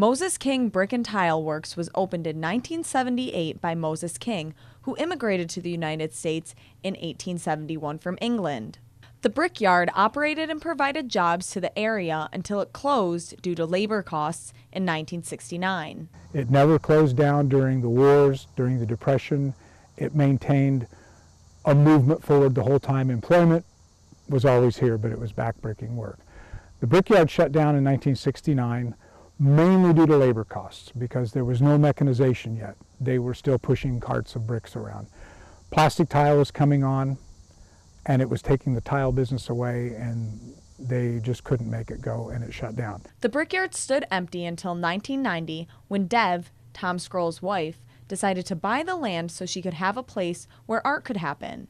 Moses King Brick and Tile Works was opened in 1978 by Moses King, who immigrated to the United States in 1871 from England. The brickyard operated and provided jobs to the area until it closed due to labor costs in 1969. It never closed down during the wars, during the Depression. It maintained a movement forward the whole time. Employment was always here, but it was backbreaking work. The brickyard shut down in 1969, mainly due to labor costs, because there was no mechanization yet. They were still pushing carts of bricks around. Plastic tile was coming on, and it was taking the tile business away, and they just couldn't make it go, and it shut down. The brickyard stood empty until 1990, when Dev, Tom Scroll's wife, decided to buy the land so she could have a place where art could happen.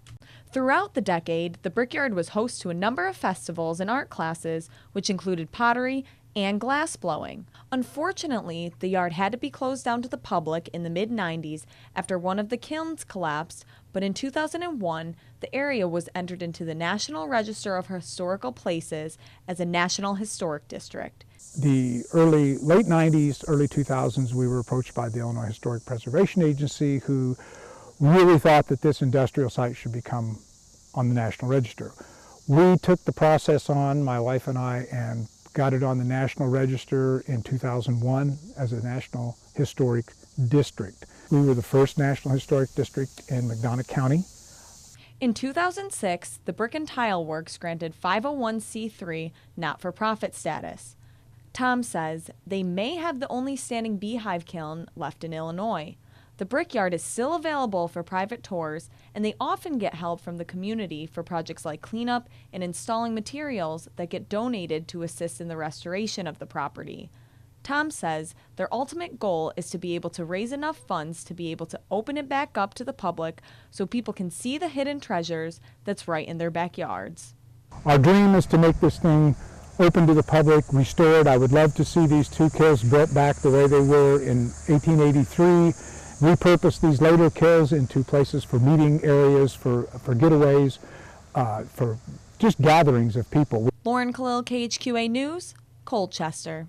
Throughout the decade, the brickyard was host to a number of festivals and art classes, which included pottery and glass blowing. Unfortunately, the yard had to be closed down to the public in the mid-90s after one of the kilns collapsed, but in 2001, the area was entered into the National Register of Historical Places as a National Historic District. The late 90s, early 2000s, we were approached by the Illinois Historic Preservation Agency, who really thought that this industrial site should become on the National Register. We took the process on, my wife and I, and got it on the National Register in 2001 as a National Historic District. We were the first National Historic District in McDonough County. In 2006, the Brick and Tile Works granted 501c3 not-for-profit status. Tom says they may have the only standing beehive kiln left in Illinois. The brickyard is still available for private tours, and they often get help from the community for projects like cleanup and installing materials that get donated to assist in the restoration of the property. Tom says their ultimate goal is to be able to raise enough funds to be able to open it back up to the public so people can see the hidden treasures that's right in their backyards. Our dream is to make this thing open to the public, restored. I would love to see these two kilns built back the way they were in 1883. Repurpose these later kilns into places for meeting areas, for getaways, for just gatherings of people. Lauren Khalil, KHQA News, Colchester.